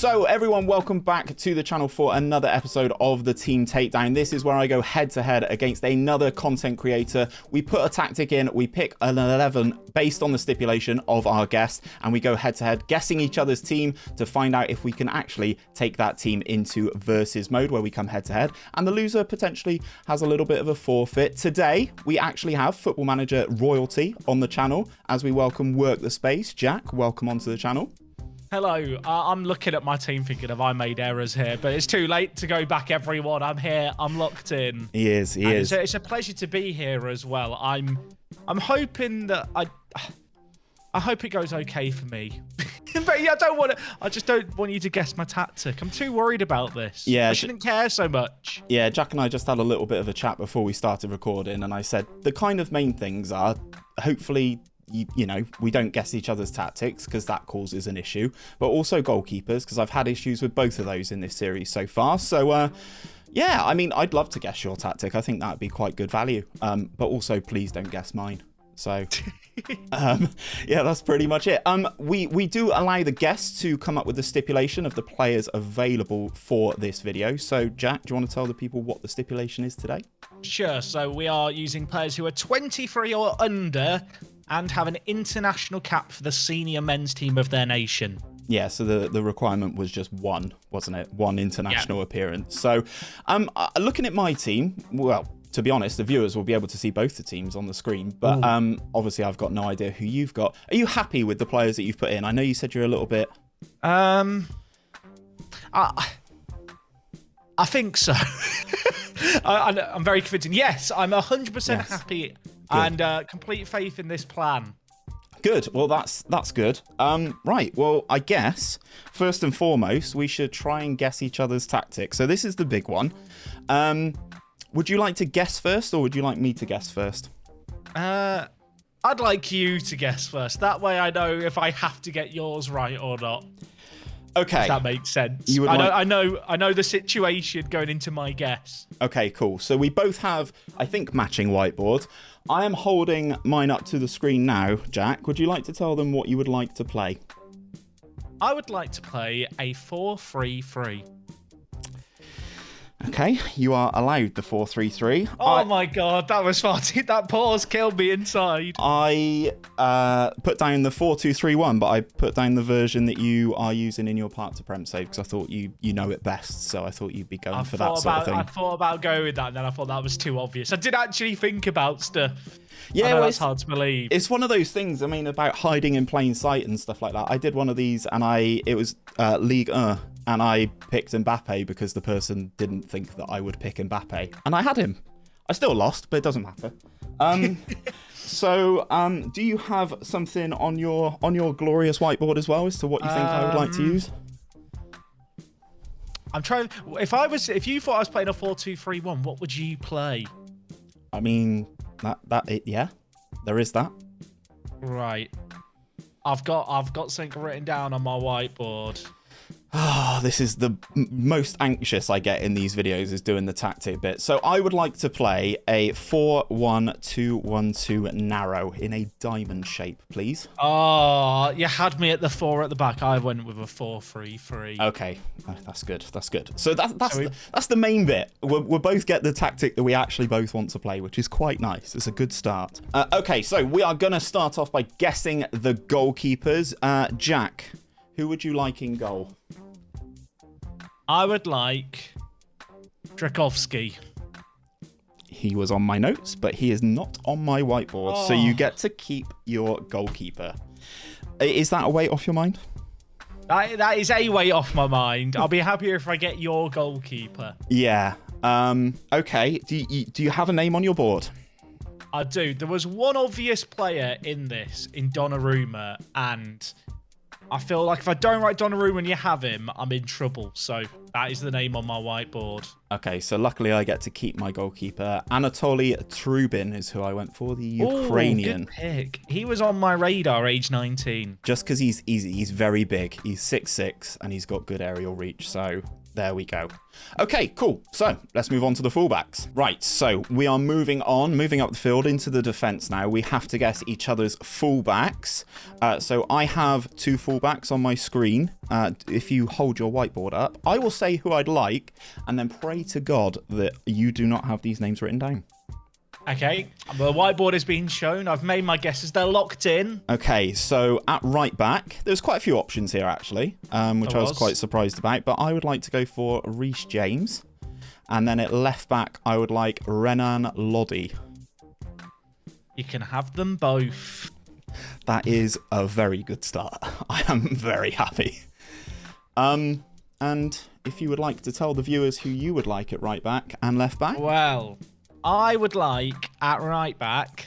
So everyone, welcome back to the channel for another episode of the Team Takedown. This is where I go head to head against another content creator. We put a tactic in, we pick an 11 based on the stipulation of our guest, and we go head to head guessing each other's team to find out if we can actually take that team into versus mode where we come head to head, and the loser potentially has a little bit of a forfeit. Today, we actually have Football Manager royalty on the channel as we welcome WorkTheSpace. Jack, welcome onto the channel. Hello, I'm looking at my team thinking, have I made errors here? But it's too late to go back, everyone. I'm here. I'm locked in. He is. It's a pleasure to be here as well. I'm hoping that I hope it goes okay for me. But yeah, I just don't want you to guess my tactic. I'm too worried about this. Yeah, I shouldn't care so much. Yeah, Jack and I just had a little bit of a chat before we started recording, and I said the kind of main things are hopefully you know, we don't guess each other's tactics because that causes an issue, but also goalkeepers because I've had issues with both of those in this series so far. So yeah, I mean, I'd love to guess your tactic. I think that'd be quite good value, but also please don't guess mine. So yeah, that's pretty much it. We do allow the guests to come up with the stipulation of the players available for this video. So Jack, do you want to tell the people what the stipulation is today? Sure. So we are using players who are 23 or under and have an international cap for the senior men's team of their nation. Yeah, so the requirement was just one, wasn't it? One international appearance. So looking at my team, well, to be honest, the viewers will be able to see both the teams on the screen, but obviously I've got no idea who you've got. Are you happy with the players that you've put in? I know you said you're a little bit... I think so. I'm very convincing. Yes, I'm 100% happy and complete faith in this plan. Good. Well, that's good. Right. Well, I guess first and foremost, we should try and guess each other's tactics. So this is the big one. Would you like to guess first, or would you like me to guess first? I'd like you to guess first. That way I know if I have to get yours right or not. Okay. If that makes sense. I know the situation going into my guess. Okay, cool. So we both have, I think, matching whiteboards. I am holding mine up to the screen now. Jack, would you like to tell them what you would like to play? I would like to play a 4-3-3. Okay, you are allowed the 4-3-3. Oh my god, that was far too... That pause killed me inside. I put down the 4-2-3-1, but I put down the version that you are using in your part to prem save because I thought you know it best, so I thought you'd be going for that sort of thing. I thought about going with that, and then I thought that was too obvious. I did actually think about stuff. Yeah, well, that's hard to believe. It's one of those things, I mean, about hiding in plain sight and stuff like that. I did one of these, and it was League 1. And I picked Mbappe because the person didn't think that I would pick Mbappe. And I had him. I still lost, but it doesn't matter. So, do you have something on your glorious whiteboard as well as to what you think I would like to use? I'm trying... If you thought I was playing a 4-2-3-1, what would you play? I mean, yeah, there is that. Right. I've got something written down on my whiteboard. Oh, this is the most anxious I get in these videos is doing the tactic bit. So I would like to play a 4-1-2-1-2 narrow in a diamond shape, please. Oh, you had me at the 4 at the back. I went with a 4-3-3. Okay, that's good. That's good. So that's the main bit. We'll both get the tactic that we actually both want to play, which is quite nice. It's a good start. Okay, so we are going to start off by guessing the goalkeepers. Jack, who would you like in goal? I would like Drakovsky. He was on my notes, but he is not on my whiteboard. So you get to keep your goalkeeper. Is that a weight off your mind? That is a weight off my mind. I'll be happier if I get your goalkeeper. Yeah. Okay. Do you have a name on your board? I do. There was one obvious player in Donnarumma, and I feel like if I don't write Donnarumma and you have him, I'm in trouble. So that is the name on my whiteboard. Okay, so luckily I get to keep my goalkeeper. Anatoly Trubin is who I went for, the Ukrainian. Good pick. He was on my radar, age 19. Just because he's very big. He's 6'6", and he's got good aerial reach. So There we go. Okay, cool. So let's move on to the fullbacks. Right, so we are moving up the field into the defense now. We have to guess each other's fullbacks. So I have 2 fullbacks on my screen. If you hold your whiteboard up, I will say who I'd like, and then pray to God that you do not have these names written down. Okay, the whiteboard is being shown. I've made my guesses. They're locked in. Okay, so at right back, there's quite a few options here, actually, which I was quite surprised about. But I would like to go for Reece James. And then at left back, I would like Renan Lodi. You can have them both. That is a very good start. I am very happy. And if you would like to tell the viewers who you would like at right back and left back. Well, I would like, at right back,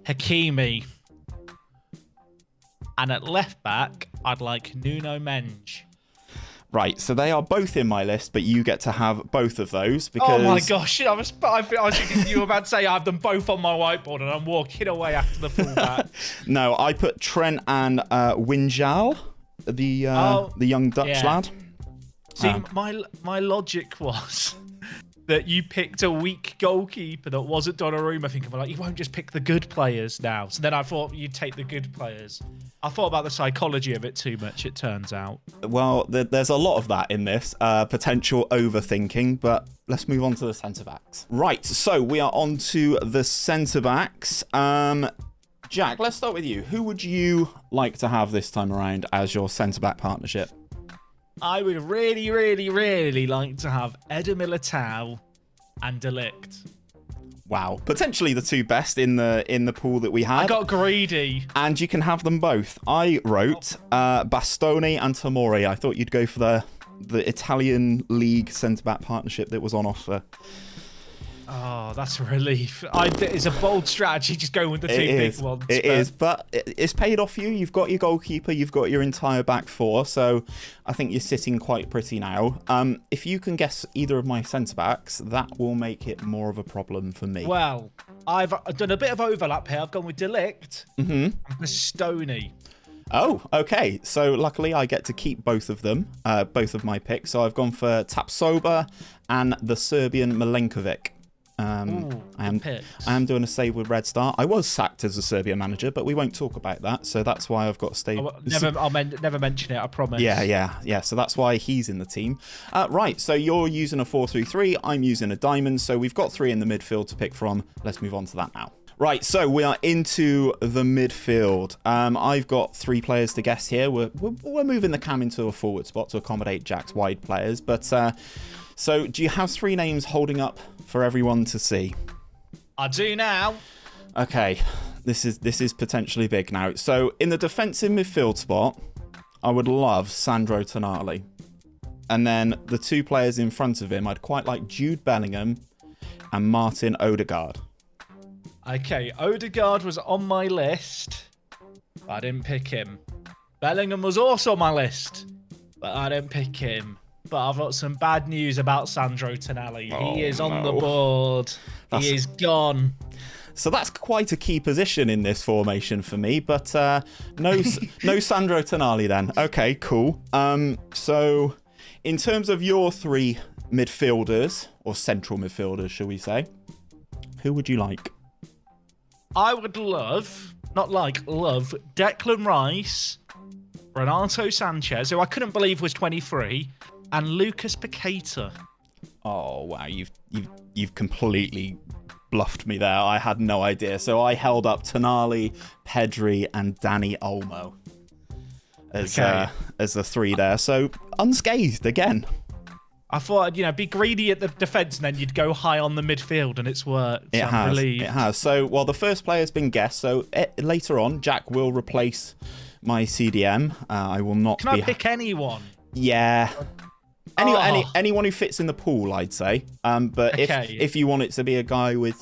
Hakimi. And at left back, I'd like Nuno Mendes. Right, so they are both in my list, but you get to have both of those because... Oh my gosh, I was thinking you were about to say I have them both on my whiteboard and I'm walking away after the fullback. No, I put Trent and Wijnaldum, the young Dutch lad. See, my logic was that you picked a weak goalkeeper that wasn't Donnarumma, thinking, well, like, you won't just pick the good players now. So then I thought you'd take the good players. I thought about the psychology of it too much, it turns out. Well, there's a lot of that in this, potential overthinking, but let's move on to the centre-backs. Right, so we are on to the centre-backs. Jack, let's start with you. Who would you like to have this time around as your centre-back partnership? I would really, really, really like to have Eder Militao and De Ligt. Wow, potentially the 2 best in the pool that we had. I got greedy. And you can have them both. I wrote Bastoni and Tomori. I thought you'd go for the Italian league centre-back partnership that was on offer. Oh, that's a relief. It's a bold strategy, just going with the 2 big ones. It is, but it's paid off you. You've got your goalkeeper, you've got your entire back 4, so I think you're sitting quite pretty now. If you can guess either of my centre-backs, that will make it more of a problem for me. Well, I've done a bit of overlap here. I've gone with De Ligt and Bastoni. Oh, okay. So luckily I get to keep both of them, both of my picks. So I've gone for Tapsoba and the Serbian Milenkovic. I am doing a save with Red Star. I was sacked as a Serbian manager, but we won't talk about that. So that's why I've got to stay. I'll never mention it, I promise. Yeah. So that's why he's in the team. Right, so you're using a 4-3-3. I'm using a diamond. So we've got 3 in the midfield to pick from. Let's move on to that now. Right, so we are into the midfield. I've got 3 players to guess here. We're moving the cam into a forward spot to accommodate Jack's wide players. But so do you have 3 names holding up for everyone to see? I do now. Okay, this is potentially big now. So in the defensive midfield spot, I would love Sandro Tonali. And then the 2 players in front of him, I'd quite like Jude Bellingham and Martin Odegaard. Okay, Odegaard was on my list, but I didn't pick him. Bellingham was also on my list, but I didn't pick him. But I've got some bad news about Sandro Tonali. He is on the board. He is gone. So that's quite a key position in this formation for me, but no Sandro Tonali then. Okay, cool. So in terms of your 3 midfielders, or central midfielders, shall we say, who would you like? I would love Declan Rice, Renato Sanchez, who I couldn't believe was 23, and Lucas Paqueta. Oh wow, you've completely bluffed me there. I had no idea. So I held up Tonali, Pedri, and Dani Olmo as the 3 there. So unscathed again. I thought, be greedy at the defence and then you'd go high on the midfield, and it's worked. It has. So, well, the first player's been guessed. So later on, Jack will replace my CDM. I will not Can I pick anyone? Yeah. Anyone who fits in the pool, I'd say. But if you want it to be a guy with,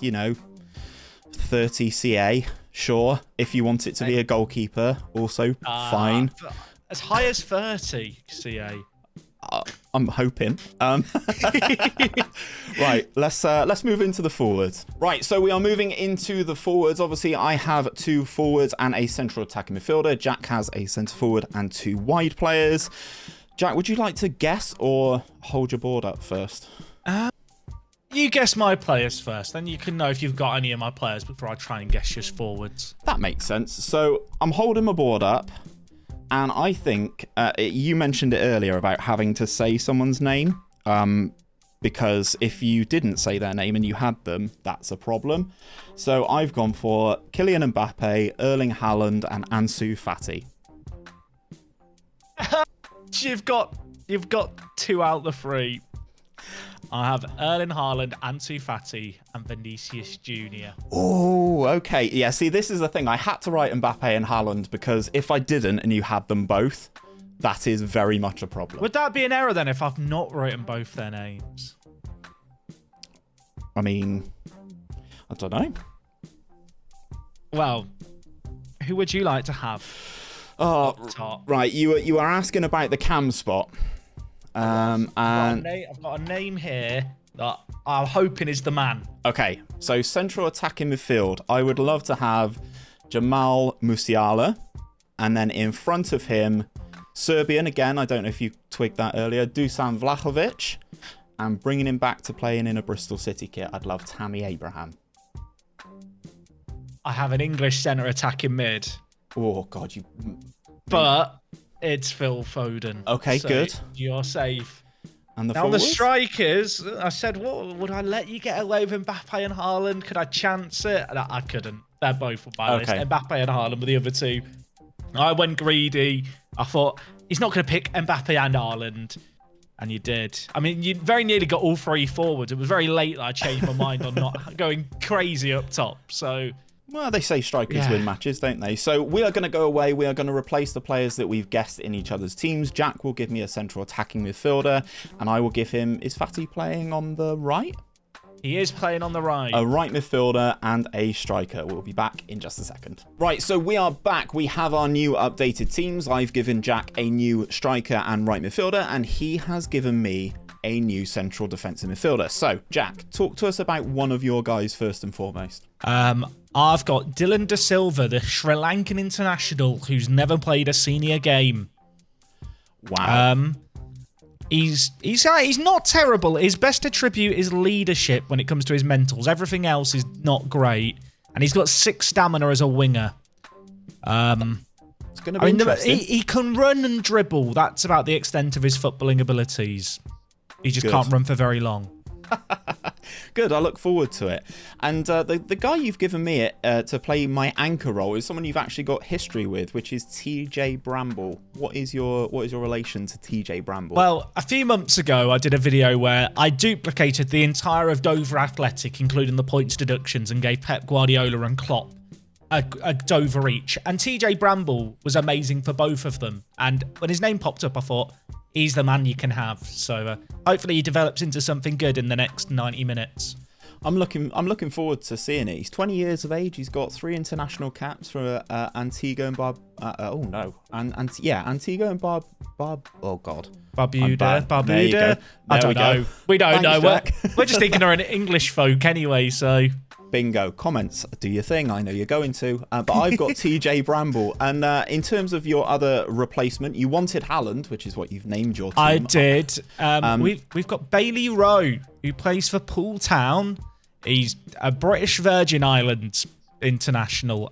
30 CA, sure. If you want it to be a goalkeeper, also fine. As high as 30 CA. I'm hoping. Right, let's move into the forwards. Right, so we are moving into the forwards. Obviously, I have 2 forwards and a central attacking midfielder. Jack has a centre forward and 2 wide players. Jack, would you like to guess or hold your board up first? You guess my players first, then you can know if you've got any of my players before I try and guess yours forwards. That makes sense. So I'm holding my board up, and I think you mentioned it earlier about having to say someone's name, because if you didn't say their name and you had them, that's a problem. So I've gone for Kylian Mbappe, Erling Haaland, and Ansu Fati. You've got 2 out of the 3. I have Erling Haaland, Ansu Fati, and Vinicius Jr. Oh, okay. Yeah, see, this is the thing. I had to write Mbappe and Haaland because if I didn't and you had them both, that is very much a problem. Would that be an error then if I've not written both their names? I mean, I don't know. Well, who would you like to have? Oh, top? Right. You are asking about the cam spot. And I've got a name here that I'm hoping is the man. Okay, so central attacking midfield. I would love to have Jamal Musiala, and then in front of him, Serbian again. I don't know if you twigged that earlier. Dusan Vlahovic, and bringing him back to playing in a Bristol City kit. I'd love Tammy Abraham. I have an English centre attacking mid. Oh God, But it's Phil Foden. Okay, so good. You're safe. And the now forwards? the strikers, I said, what would I let you get away with Mbappe and Haaland? Could I chance it? And I couldn't. They're both on my list. Mbappe and Haaland were the other 2. I went greedy. I thought, he's not going to pick Mbappe and Haaland. And you did. I mean, you very nearly got all 3 forwards. It was very late that I changed my mind on not going crazy up top. So... Well, they say strikers win matches, don't they? So we are going to go away. We are going to replace the players that we've guessed in each other's teams. Jack will give me a central attacking midfielder, and I will give him... Is Fati playing on the right? He is playing on the right. A right midfielder and a striker. We'll be back in just a second. Right, so we are back. We have our new updated teams. I've given Jack a new striker and right midfielder, and he has given me a new central defensive midfielder. So, Jack, talk to us about one of your guys first and foremost. I've got Dylan De Silva, the Sri Lankan international who's never played a senior game. Wow. He's not terrible. His best attribute is leadership when it comes to his mentals. Everything else is not great. And he's got 6 stamina as a winger. It's going to be interesting. He can run and dribble. That's about the extent of his footballing abilities. He just can't run for very long. Good, I look forward to it. And the guy you've given me to play my anchor role is someone you've actually got history with, which is TJ Bramble. What is your relation to TJ Bramble? Well, a few months ago, I did a video where I duplicated the entire of Dover Athletic, including the points deductions, and gave Pep Guardiola and Klopp a Dover each. And TJ Bramble was amazing for both of them. And when his name popped up, I thought, he's the man you can have. So hopefully he develops into something good in the next 90 minutes. I'm looking forward to seeing it. He's 20 years of age. He's got 3 international caps for Antigua and Antigua and oh God, Barbuda. I don't know. We don't know. We're just ignorant English folk anyway. So bingo. Comments, do your thing. I know you're going to. But I've got TJ Bramble. And in terms of your other replacement, you wanted Haaland, which is what you've named your team. I did. We've got Bailey Rowe, who plays for Poole Town. He's a British Virgin Islands international.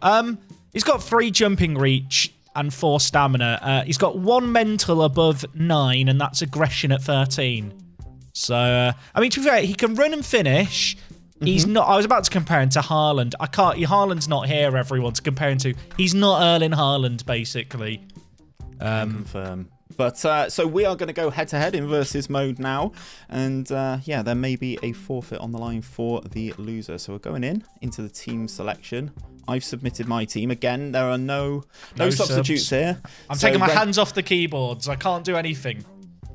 He's got 3 jumping reach and 4 stamina. He's got 1 mental above 9, and that's aggression at 13. So, I mean, to be fair, he can run and finish. He's not. I was about to compare him to Haaland. I can't. Haaland's not here, everyone, to compare him to. He's not Erling Haaland, basically. Confirm. But so we are going to go head-to-head in versus mode now. And yeah, there may be a forfeit on the line for the loser. So we're going into the team selection. I've submitted my team. Again, there are no substitutes here. I'm taking my hands off the keyboards. I can't do anything.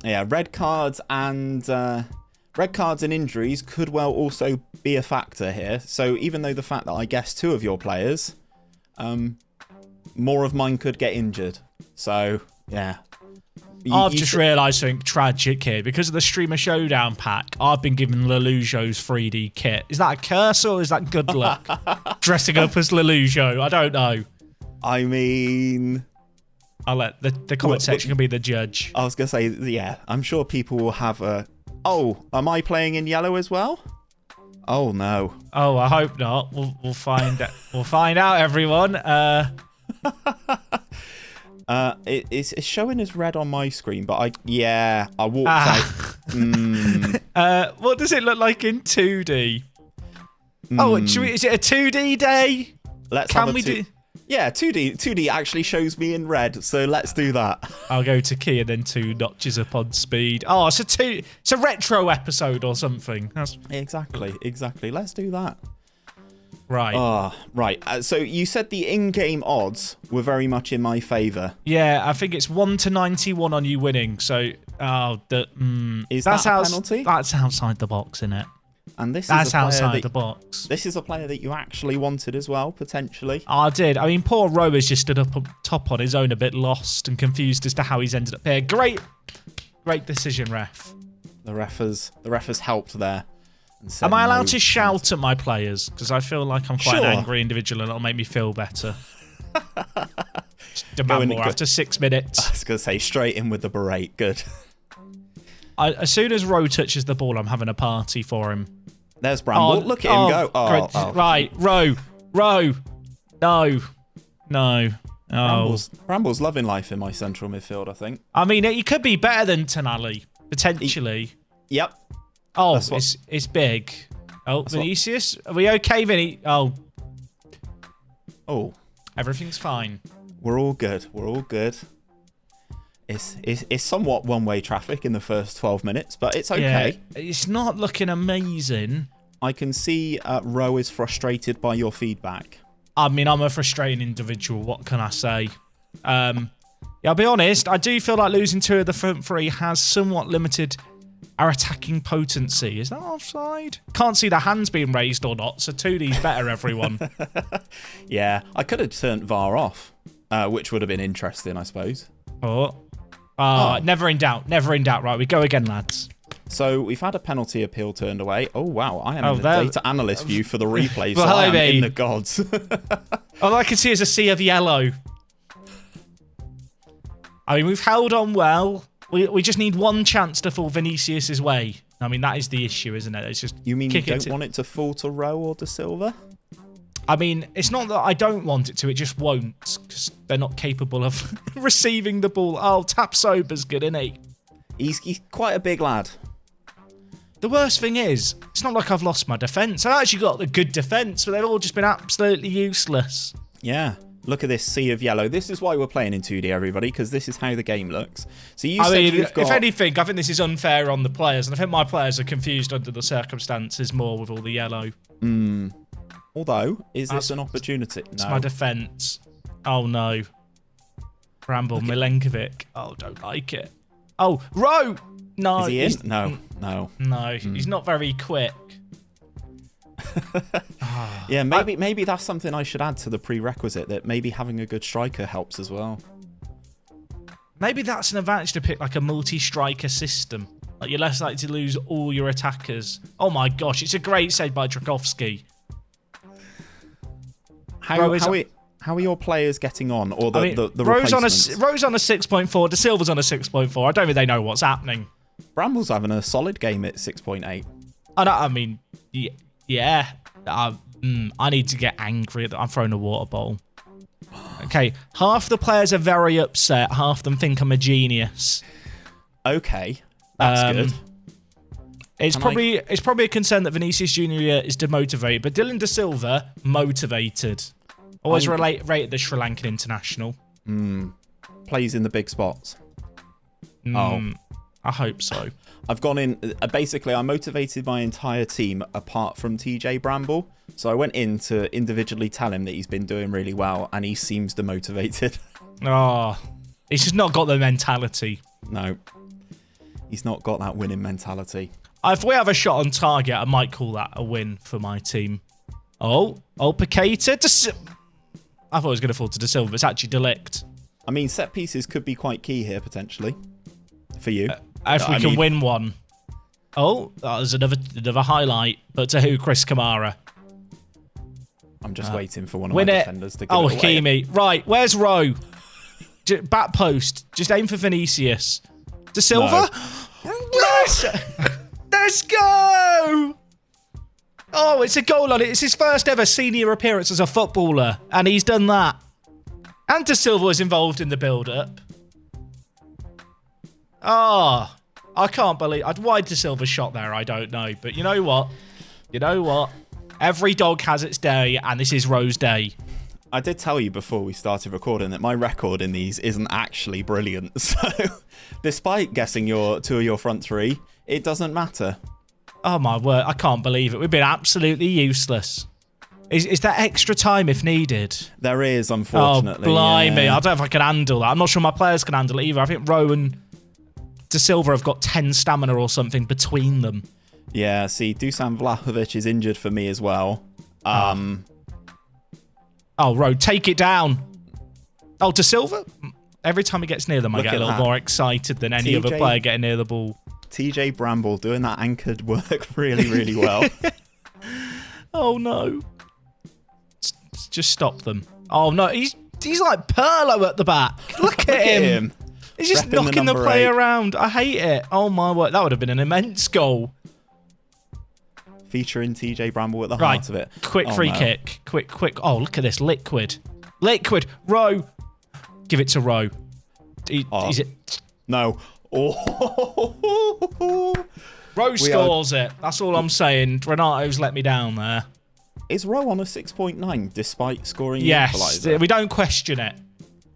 Yeah, red cards and injuries could well also be a factor here. So even though the fact that I guessed 2 of your players, more of mine could get injured. So, yeah. I've just realised something tragic here. Because of the Streamer Showdown pack, I've been given Lelujo's 3D kit. Is that a curse or is that good luck? Dressing up as Lelujo? I don't know. I mean, I'll let the comment section can be the judge. I was going to say, yeah, I'm sure people will have a... Oh, am I playing in yellow as well? Oh, no. Oh, I hope not. We'll find we'll find out, everyone. It's showing as red on my screen, but I walked out. What does it look like in 2D? Oh, is it a 2D day? Can we do? Yeah, 2D actually shows me in red, so let's do that. I'll go to key and then 2 notches up on speed. Oh, it's a retro episode or something. Exactly. Let's do that. Right. Right. So you said the in-game odds were very much in my favour. Yeah, I think it's 1 to 91 on you winning. So, is that a penalty? That's outside the box, isn't it? And that's outside the box. This is a player that you actually wanted as well, potentially. I did. I mean, poor Rower's just stood up top on his own, a bit lost and confused as to how he's ended up here. Great decision, ref. The ref has helped there. Am I allowed to shout at my players? Because I feel like I'm quite an angry individual and it'll make me feel better. Demand more after 6 minutes. I was going to say, straight in with the berate. Good. As soon as Rowe touches the ball, I'm having a party for him. There's Bramble. Look at him go. Right, Rowe. No. Bramble's loving life in my central midfield, I think. I mean, he could be better than Tonali, potentially. Yep. Oh, it's big. Oh, Vinicius? Are we okay, Vinny? Oh. Everything's fine. We're all good. It's somewhat one-way traffic in the first 12 minutes, but it's okay. Yeah, it's not looking amazing. I can see Rowe is frustrated by your feedback. I mean, I'm a frustrating individual. What can I say? Yeah, I'll be honest. I do feel like losing 2 of the front 3 has somewhat limited our attacking potency. Is that offside? Can't see the hands being raised or not, so 2D's better, everyone. Yeah, I could have turned VAR off, which would have been interesting, I suppose. Never in doubt. Right, we go again, lads. So we've had a penalty appeal turned away. Oh, wow. I am in the data analyst view for the replay, so I am in the gods. All I can see is a sea of yellow. I mean, we've held on well. We just need one chance to fall Vinicius' way. I mean, that is the issue, isn't it? It's just you don't want it to fall to Rowe or De Silva? I mean, it's not that I don't want it to, it just won't, because they're not capable of receiving the ball. Oh, Tapsoba's good, isn't he? He's quite a big lad. The worst thing is, it's not like I've lost my defence. I actually got the good defence, but they've all just been absolutely useless. Yeah. Look at this sea of yellow. This is why we're playing in 2D, everybody, because this is how the game looks. So if anything, I think this is unfair on the players, and I think my players are confused under the circumstances more with all the yellow. Although, is this an opportunity? No. It's my defence. Oh, no. Bramble, Milenkovic. Oh, don't like it. Oh, Rowe! No. Is he in? No. No, he's not very quick. Yeah, maybe that's something I should add to the prerequisite, that maybe having a good striker helps as well. Maybe that's an advantage to pick like a multi-striker system. Like you're less likely to lose all your attackers. Oh my gosh, it's a great save by Drakovsky. How are your players getting on? Or the Rowe's on a replacements? Rowe's on a 6.4. De Silva's on a 6.4. I don't think they know what's happening. Bramble's having a solid game at 6.8. I mean, yeah. I need to get angry. I'm throwing a water bowl. Okay, half the players are very upset. Half them think I'm a genius. Okay, that's good. It's probably a concern that Vinicius Junior is demotivated, but Dylan De Silva motivated. Always rated the Sri Lankan international. Plays in the big spots. I hope so. I've gone in. Basically, I motivated my entire team apart from TJ Bramble. So I went in to individually tell him that he's been doing really well, and he seems demotivated. Oh, he's just not got the mentality. No, he's not got that winning mentality. If we have a shot on target, I might call that a win for my team. Oh, Paqueta. I thought it was going to fall to De Silva, but it's actually Delict. I mean, set pieces could be quite key here, potentially, for you. If we can win one. Oh, there's another highlight. But to who? Chris Kamara. I'm just waiting for one of my defenders to give it away. Hakimi. Right, where's Rowe? Back post. Just aim for Vinicius. De Silva. No. Yes! Let's go! Oh, it's a goal on it. It's his first ever senior appearance as a footballer, and he's done that. And De Silva was involved in the build-up. Oh, I can't believe... Why De Silva shot there, I don't know. But you know what? You know what? Every dog has its day, and this is Ro's day. I did tell you before we started recording that my record in these isn't actually brilliant. So, despite guessing two of your front three, it doesn't matter. Oh, my word. I can't believe it. We've been absolutely useless. Is there extra time if needed? There is, unfortunately. Oh, blimey. Yeah. I don't know if I can handle that. I'm not sure my players can handle it either. I think Ro and De Silva have got 10 stamina or something between them. Yeah, see, Dusan Vlahovic is injured for me as well. Oh, Ro, take it down. Oh, De Silva? Every time he gets near them, I get a little more excited than any other player getting near the ball. TJ Bramble doing that anchored work really, really well. Oh, no. Just stop them. Oh, no. He's like Perlo at the back. Look at him. He's just knocking the play around. I hate it. Oh, my word. That would have been an immense goal. Featuring TJ Bramble at the heart of it. Quick free kick. Quick. Oh, look at this. Liquid. Ro. Give it to Ro. Is it? No. Oh. Ro scores it. That's all I'm saying. Renato's let me down there. Is Ro on a 6.9 despite scoring the Yes. equaliser? We don't question it.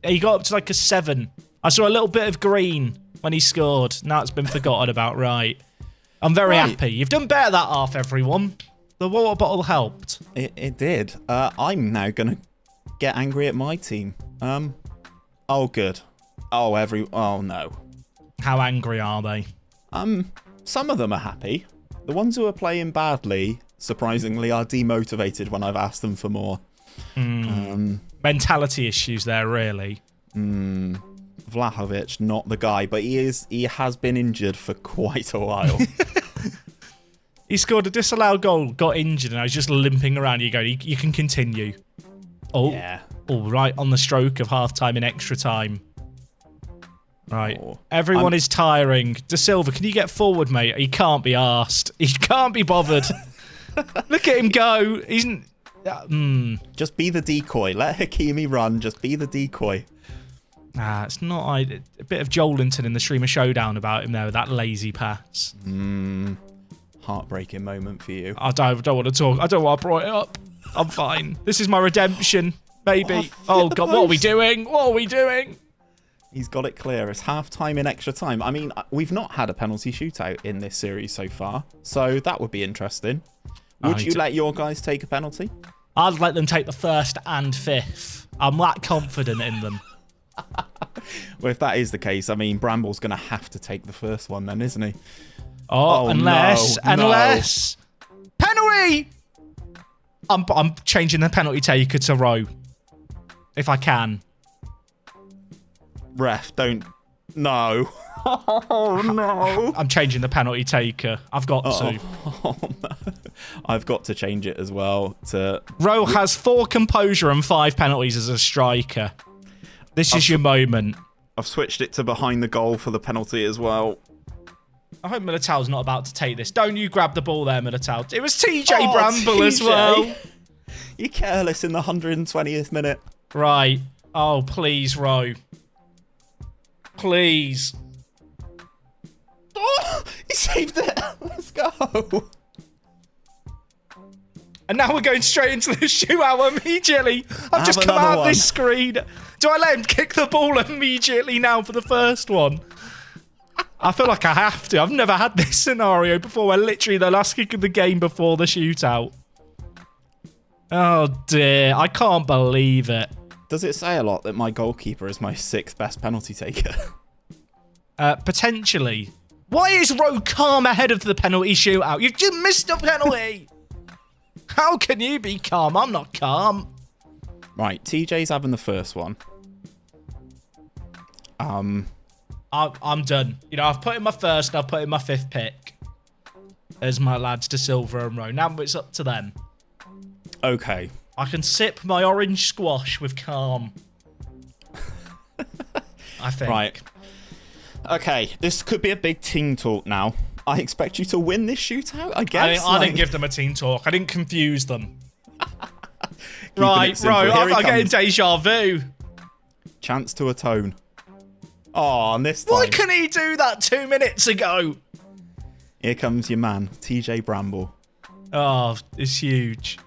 He got up to like a 7. I saw a little bit of green when he scored. Now it's been forgotten about. Right. I'm very happy. You've done better that half, everyone. The water bottle helped. It did. I'm now going to get angry at my team. Oh, good. Oh, no. How angry are they? Some of them are happy. The ones who are playing badly, surprisingly, are demotivated when I've asked them for more. Mentality issues there, really. Vlahovic, not the guy, but he has been injured for quite a while. He scored a disallowed goal, got injured, and I was just limping around. You go, you can continue. Oh, yeah. Oh, right on the stroke of half-time in extra time. Right. Oh, everyone is tiring. De Silva, can you get forward, mate? He can't be arsed. He can't be bothered. Look at him go. He's... Just be the decoy. Let Hakimi run. Just be the decoy. It's not a bit of Joelinton in the Streamer Showdown about him there with that lazy pass. Heartbreaking moment for you. I don't want to talk. I don't want to brought it up. I'm fine. This is my redemption, maybe. Oh, God, what are we doing? What are we doing? He's got it clear. It's half-time in extra time. I mean, we've not had a penalty shootout in this series so far, so that would be interesting. Would you let your guys take a penalty? I'd let them take the first and fifth. I'm that confident in them. Well, if that is the case, I mean, Bramble's going to have to take the first one then, isn't he? Unless penalty. I'm changing the penalty taker to Ro, if I can. Ref, don't. No. Oh, no. I'm changing the penalty taker. I've got to. Oh, no. I've got to change it as well. Ro has 4 composure and 5 penalties as a striker. This is your moment. I've switched it to behind the goal for the penalty as well. I hope Militao's not about to take this. Don't you grab the ball there, Militao. It was TJ Bramble as well. You're careless in the 120th minute. Right. Oh, please, Ro. Please. Oh, he saved it. Let's go. And now we're going straight into the shootout immediately. I've just come out of this screen. Do I let him kick the ball immediately now for the first one? I feel like I have to. I've never had this scenario before where literally the last kick of the game before the shootout. Oh, dear. I can't believe it. Does it say a lot that my goalkeeper is my 6th best penalty taker? Potentially. Why is Ro calm ahead of the penalty shootout? You've just missed a penalty. How can you be calm? I'm not calm. Right, TJ's having the first one. I'm done. You know, I've put in my first and I've put in my 5th pick. There's my lads De Silva and Ro. Now it's up to them. Okay. I can sip my orange squash with calm. I think. Right. Okay, this could be a big team talk now. I expect you to win this shootout, I guess. I didn't give them a team talk. I didn't confuse them. Right, bro, I'm getting deja vu. Chance to atone. Oh, and this time. Why couldn't he do that 2 minutes ago? Here comes your man, TJ Bramble. Oh, it's huge.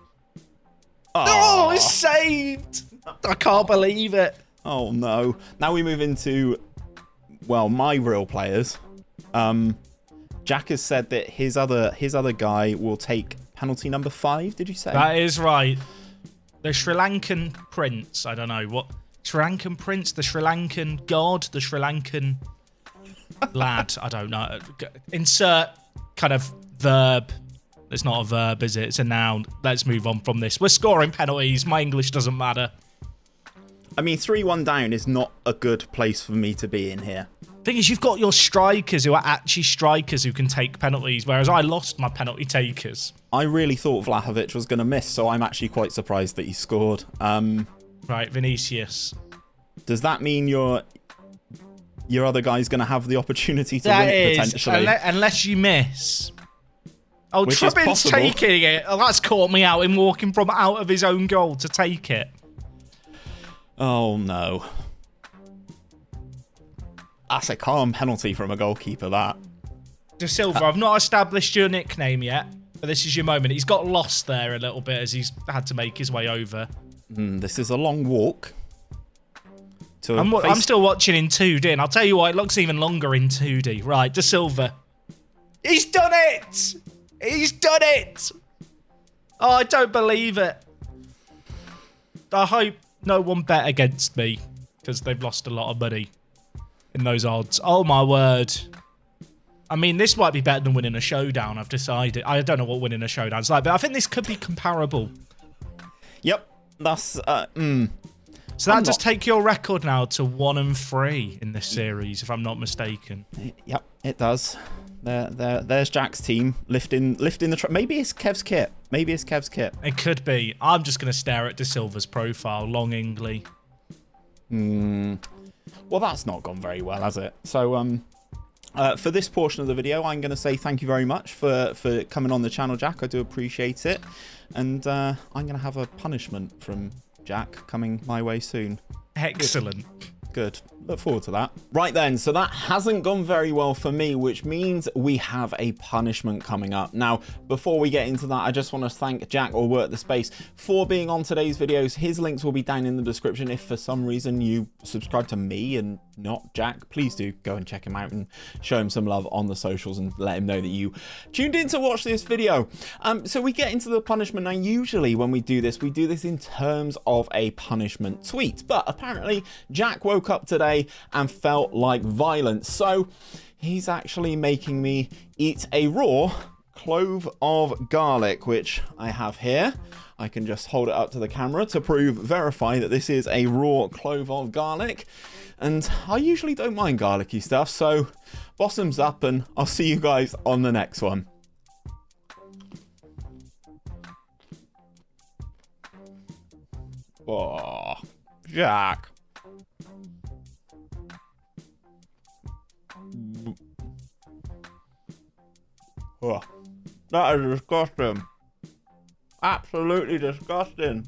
Oh, it's saved. I can't believe it. Oh, no. Now we move into, well, my real players. Jack has said that his other guy will take penalty number 5, did you say? That is right. The Sri Lankan prince. I don't know what. Sri Lankan prince, the Sri Lankan god, the Sri Lankan lad. I don't know. Insert kind of verb. It's not a verb, is it? It's a noun. Let's move on from this. We're scoring penalties. My English doesn't matter. I mean, 3-1 down is not a good place for me to be in here. Thing is, you've got your strikers who are actually strikers who can take penalties, whereas I lost my penalty takers. I really thought Vlahovic was going to miss, so I'm actually quite surprised that he scored. Right, Vinicius. Does that mean your other guy's going to have the opportunity to win it, potentially? Unless you miss. Oh, Which is Trubbin's possible. taking it. Oh, that's caught me out in walking from out of his own goal to take it. Oh, no. That's a calm penalty from a goalkeeper, that. De Silva, I've not established your nickname yet, but this is your moment. He's got lost there a little bit as he's had to make his way over. This is a long walk. I'm still watching in 2D, and I'll tell you what, it looks even longer in 2D. Right, De Silva. He's done it! He's done it! Oh, I don't believe it. I hope no one bet against me, because they've lost a lot of money in those odds. Oh, my word. I mean, this might be better than winning a showdown, I've decided. I don't know what winning a showdown's like, but I think this could be comparable. Yep, that's... So that does take your record now to 1-3 in this series, if I'm not mistaken. Yep, it does. There's Jack's team lifting the... Maybe it's Kev's kit. It could be. I'm just going to stare at De Silva's profile longingly. Well, that's not gone very well, has it? So, for this portion of the video, I'm going to say thank you very much for coming on the channel, Jack. I do appreciate it. And I'm going to have a punishment from Jack coming my way soon. Excellent. Good. Look forward to that. Right then, so that hasn't gone very well for me, which means we have a punishment coming up. Now, before we get into that, I just want to thank Jack or WorkTheSpace for being on today's videos. His links will be down in the description. If for some reason you subscribe to me and not Jack, please do go and check him out and show him some love on the socials and let him know that you tuned in to watch this video. So we get into the punishment. Now, usually when we do this in terms of a punishment tweet, but apparently Jack woke up today and felt like violence, so he's actually making me eat a raw clove of garlic, which I have here. I can just hold it up to the camera to verify that this is a raw clove of garlic, and I usually don't mind garlicky stuff, so bottoms up, and I'll see you guys on the next one. Oh, Jack. Oh, that is disgusting. Absolutely disgusting.